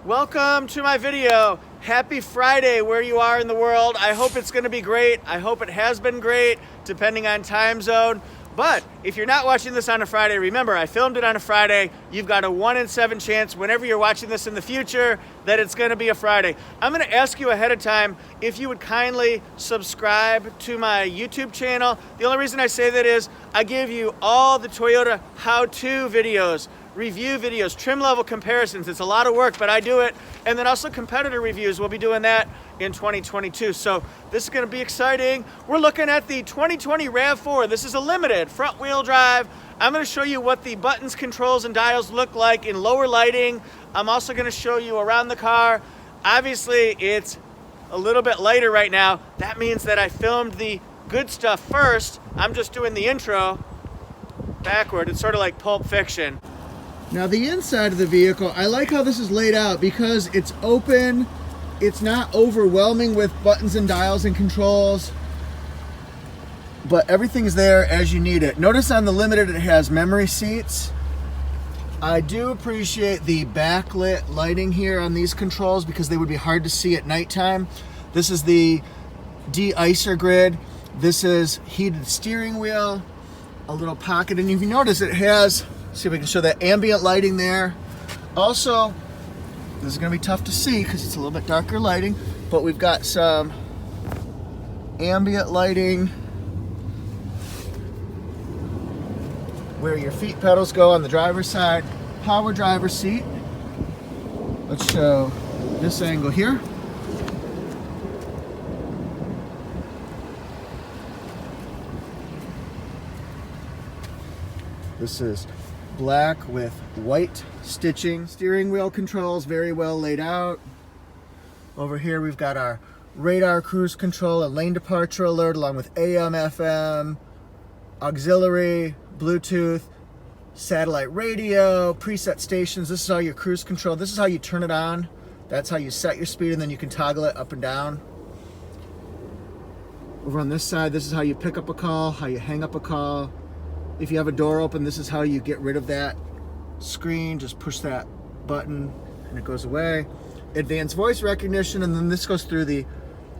Welcome to my video. Happy Friday where you are in the world. I hope it's gonna be great. I hope it has been great, depending on time zone. But if you're not watching this on a Friday, remember I filmed it on a Friday. You've got a 1 in 7 chance whenever you're watching this in the future that it's gonna be a Friday. I'm gonna ask you ahead of time if you would kindly subscribe to my YouTube channel. The only reason I say that is I give you all the Toyota how-to videos, review videos, trim level comparisons. It's a lot of work, but I do it. And then also competitor reviews. We'll be doing that in 2022. So this is gonna be exciting. We're looking at the 2020 RAV4. This is a limited front wheel drive. I'm gonna show you what the buttons, controls, and dials look like in lower lighting. I'm also gonna show you around the car. Obviously, it's a little bit later right now. That means that I filmed the good stuff first. I'm just doing the intro backward. It's sort of like Pulp Fiction. Now the inside of the vehicle, I like how this is laid out because it's open, it's not overwhelming with buttons and dials and controls, but everything's there as you need it. Notice on the Limited it has memory seats. I do appreciate the backlit lighting here on these controls because they would be hard to see at nighttime. This is the de-icer grid. This is heated steering wheel, a little pocket, and if you notice it has, see if we can show that ambient lighting there. Also, this is gonna be tough to see because it's a little bit darker lighting, but we've got some ambient lighting where your feet pedals go on the driver's side. Power driver seat. Let's show this angle here. This is black with white stitching. Steering wheel controls very well laid out. Over here we've got our radar cruise control, a lane departure alert along with AM, FM, auxiliary, Bluetooth, satellite radio, preset stations. This is all your cruise control. This is how you turn it on. That's how you set your speed, and then you can toggle it up and down. Over on this side, this is how you pick up a call, how you hang up a call. If you have a door open, this is how you get rid of that screen. Just push that button and it goes away. Advanced voice recognition, and then this goes through the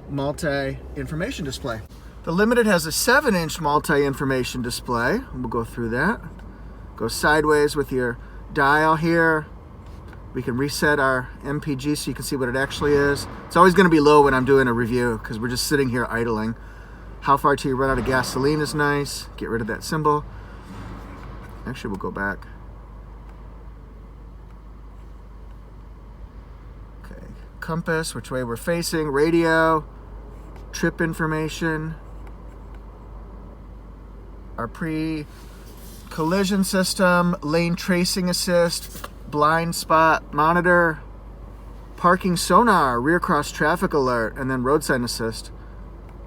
multi-information display. The Limited has a 7-inch multi-information display. We'll go through that. Go sideways with your dial here. We can reset our MPG so you can see what it actually is. It's always gonna be low when I'm doing a review because we're just sitting here idling. How far till you run out of gasoline is nice. Get rid of that symbol. Actually, we'll go back. Okay, compass, which way we're facing, radio, trip information, our pre-collision system, lane tracing assist, blind spot monitor, parking sonar, rear cross traffic alert, and then road sign assist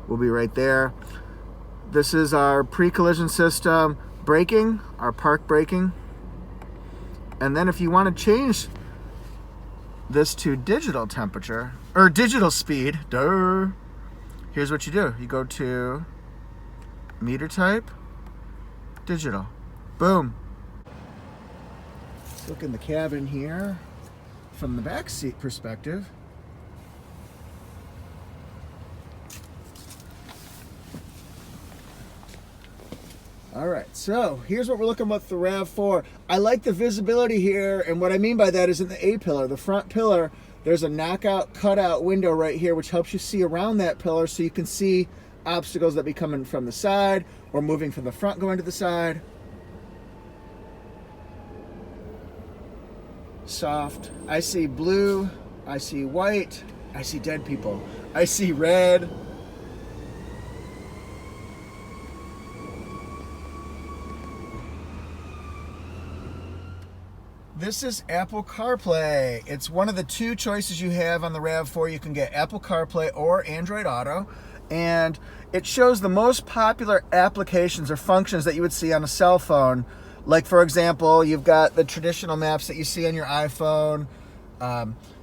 will be right there. This is our pre-collision system, braking, our park braking. And then if you want to change this to digital temperature, or digital speed, here's what you do. You go to meter type, digital, boom. Let's look in the cabin here from the back seat perspective. All right, so here's what we're looking with the RAV4. I like the visibility here, and what I mean by that is in the A-pillar, the front pillar, there's a knockout, cutout window right here, which helps you see around that pillar so you can see obstacles that be coming from the side or moving from the front going to the side. Soft. I see blue, I see white, I see dead people, I see red. This is Apple CarPlay. It's one of the 2 choices you have on the RAV4. You can get Apple CarPlay or Android Auto, and it shows the most popular applications or functions that you would see on a cell phone. Like, for example, you've got the traditional maps that you see on your iPhone.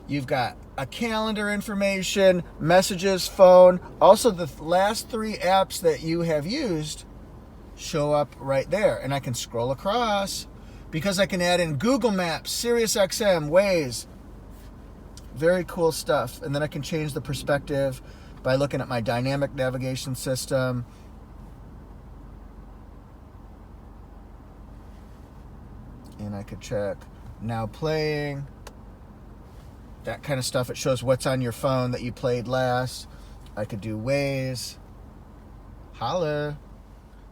You've got a calendar information, messages, phone. Also, the last 3 apps that you have used show up right there, and I can scroll across because I can add in Google Maps, SiriusXM, Waze, Very cool stuff. And then I can change the perspective by looking at my dynamic navigation system. And I could check now playing, that kind of stuff. It shows what's on your phone that you played last. I could do Waze. Holla.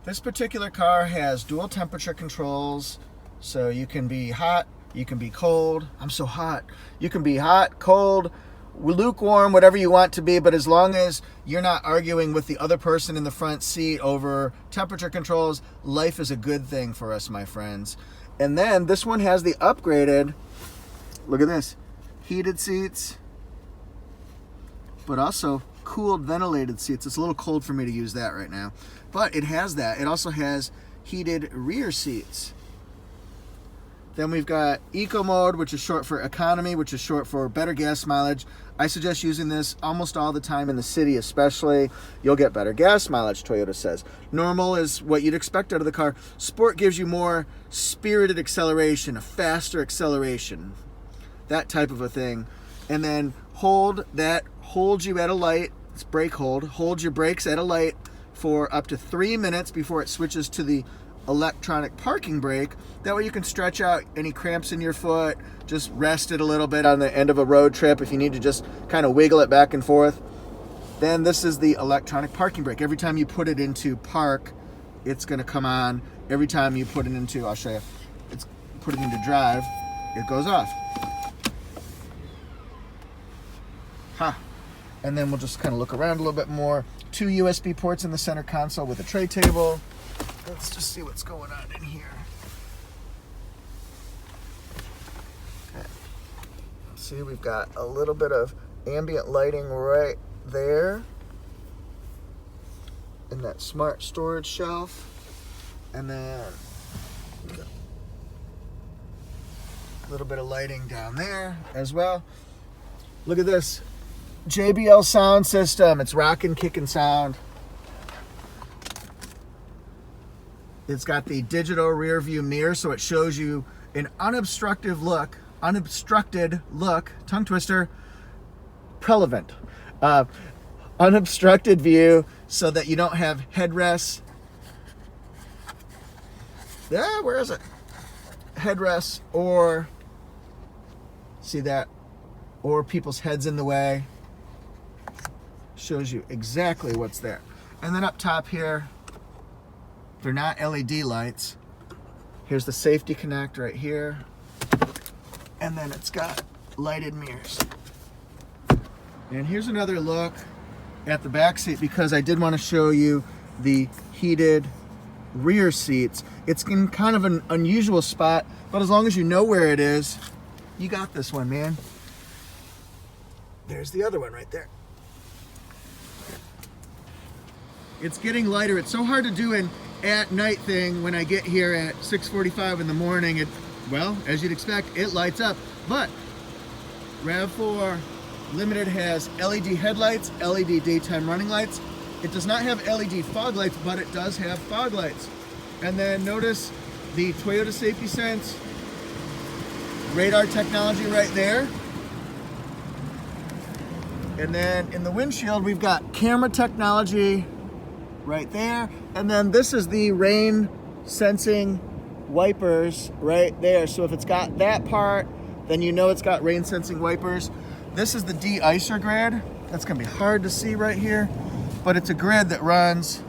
This particular car has dual temperature controls, so you can be hot, you can be cold. I'm so hot. You can be hot, cold, lukewarm, whatever you want to be, but as long as you're not arguing with the other person in the front seat over temperature controls, life is a good thing for us, my friends. And then this one has the upgraded, look at this, heated seats, but also cooled ventilated seats. It's a little cold for me to use that right now, but it has that. It also has heated rear seats. Then we've got Eco Mode, which is short for economy, which is short for better gas mileage. I suggest using this almost all the time in the city especially. You'll get better gas mileage, Toyota says. Normal is what you'd expect out of the car. Sport gives you more spirited acceleration, a faster acceleration, that type of a thing. And then hold, that holds you at a light. It's brake hold. Hold your brakes at a light for up to 3 minutes before it switches to the electronic parking brake. That way you can stretch out any cramps in your foot, just rest it a little bit on the end of a road trip if you need to just kind of wiggle it back and forth. Then this is the electronic parking brake. Every time you put it into park, it's going to come on. Every time you put it into, I'll show you, put it into drive, it goes off. And then we'll just kind of look around a little bit more. 2 USB ports in the center console with a tray table. Let's just see what's going on in here. Okay. See, we've got a little bit of ambient lighting right there in that smart storage shelf. And then a little bit of lighting down there as well. Look at this JBL sound system. It's rockin', kickin' sound. It's got the digital rear view mirror, so it shows you an unobstructed look, tongue twister, relevant. Unobstructed view so that you don't have headrests. Yeah, where is it? Headrests or, see that? Or people's heads in the way. Shows you exactly what's there. And then up top here, they're not LED lights. Here's the safety connect right here. And then it's got lighted mirrors. And here's another look at the back seat because I did want to show you the heated rear seats. It's in kind of an unusual spot, but as long as you know where it is, you got this one, man. There's the other one right there. It's getting lighter. It's so hard to do an at night thing when I get here at 6:45 in the morning. Well, as you'd expect, it lights up. But RAV4 Limited has LED headlights, LED daytime running lights. It does not have LED fog lights, but it does have fog lights. And then notice the Toyota Safety Sense radar technology right there. And then in the windshield, we've got camera technology right there. And then this is the rain sensing wipers right there. So if it's got that part, then you know it's got rain sensing wipers. This is the de-icer grid. That's gonna be hard to see right here, but it's a grid that runs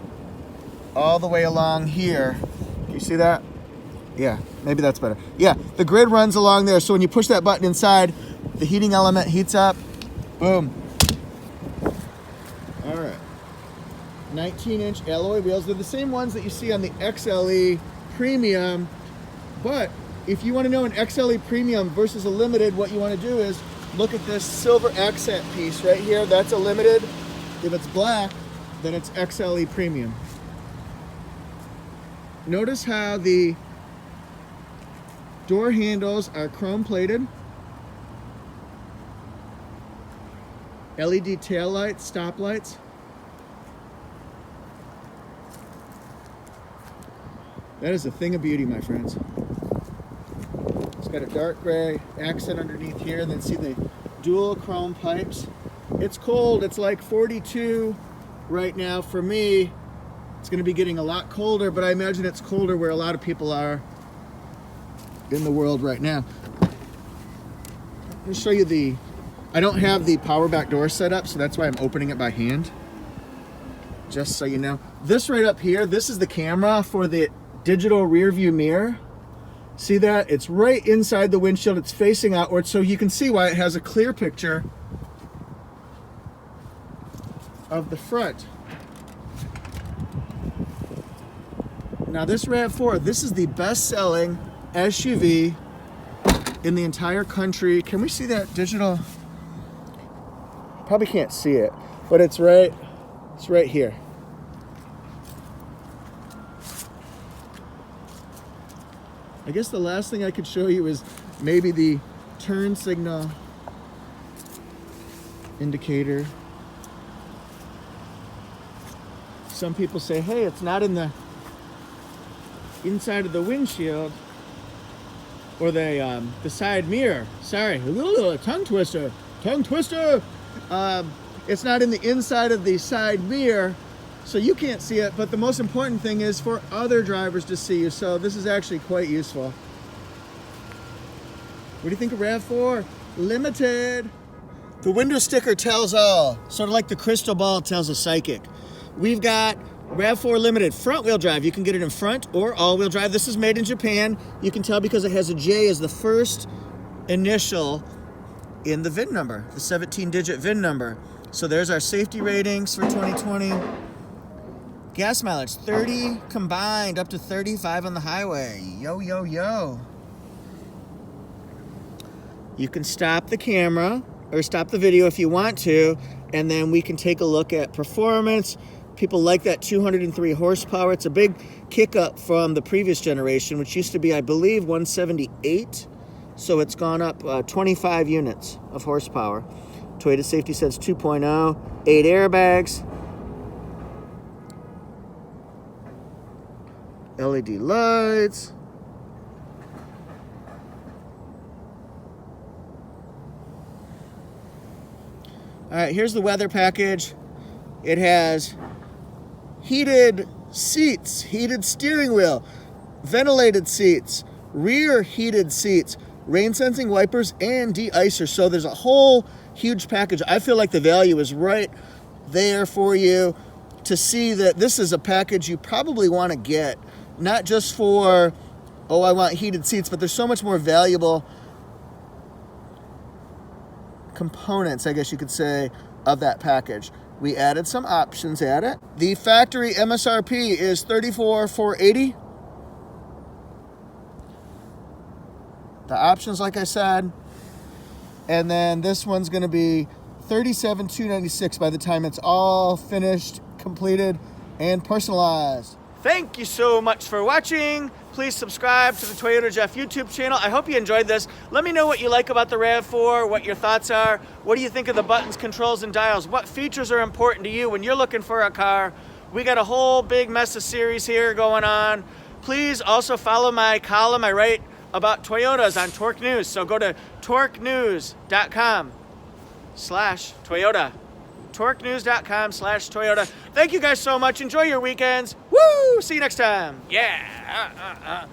all the way along here. Can you see that? Yeah, maybe that's better. Yeah, the grid runs along there. So when you push that button inside, the heating element heats up. Boom. All right. 19-inch alloy wheels. They're the same ones that you see on the XLE Premium, but if you want to know an XLE Premium versus a Limited, what you want to do is look at this silver accent piece right here. That's a Limited. If it's black, then it's XLE Premium. Notice how the door handles are chrome plated. LED tail lights, stop lights. That is a thing of beauty, my friends. It's got a dark gray accent underneath here, and then see the dual chrome pipes. It's cold, it's like 42 right now. For me, it's gonna be getting a lot colder, but I imagine it's colder where a lot of people are in the world right now. Let me show you I don't have the power back door set up, so that's why I'm opening it by hand. Just so you know. This right up here, this is the camera for the digital rear view mirror. See that? It's right inside the windshield. It's facing outward, so you can see why it has a clear picture of the front. Now this RAV4, this is the best-selling SUV in the entire country. Can we see that digital? Probably can't see it, but it's right here. I guess the last thing I could show you is maybe the turn signal indicator. Some people say, hey, it's not in the inside of the windshield or the side mirror. Sorry, a tongue twister. It's not in the inside of the side mirror, so you can't see it, but the most important thing is for other drivers to see you, so this is actually quite useful. What do you think of RAV4 Limited? The window sticker tells all, sort of like the crystal ball tells a psychic. We've got RAV4 Limited front wheel drive. You can get it in front or all wheel drive. This is made in Japan. You can tell because it has a J as the first initial in the VIN number, the 17-digit VIN number. So there's our safety ratings for 2020. Gas mileage, 30 combined, up to 35 on the highway. Yo, yo, yo. You can stop the camera or stop the video if you want to, and then we can take a look at performance. People like that 203 horsepower. It's a big kick up from the previous generation, which used to be, I believe, 178. So it's gone up 25 units of horsepower. Toyota Safety Sense 2.0, 8 airbags, LED lights, all right, here's the weather package. It has heated seats, heated steering wheel, ventilated seats, rear heated seats, rain sensing wipers, and de-icer. So there's a whole huge package. I feel like the value is right there for you to see that this is a package you probably want to get, not just for, oh, I want heated seats, but there's so much more valuable components, I guess you could say, of that package. We added some options at it. The factory MSRP is $34,480. The options, like I said, and then this one's going to be $37,296 by the time it's all finished, completed, and personalized. Thank you so much for watching. Please subscribe to the Toyota Jeff YouTube channel. I hope you enjoyed this. Let me know what you like about the RAV4, what your thoughts are. What do you think of the buttons, controls, and dials? What features are important to you when you're looking for a car? We got a whole big mess of series here going on. Please also follow my column. I write about Toyotas on Torque News. So go to torquenews.com/Toyota. torquenews.com/Toyota. Thank you guys so much. Enjoy your weekends. Woo! See you next time. Yeah.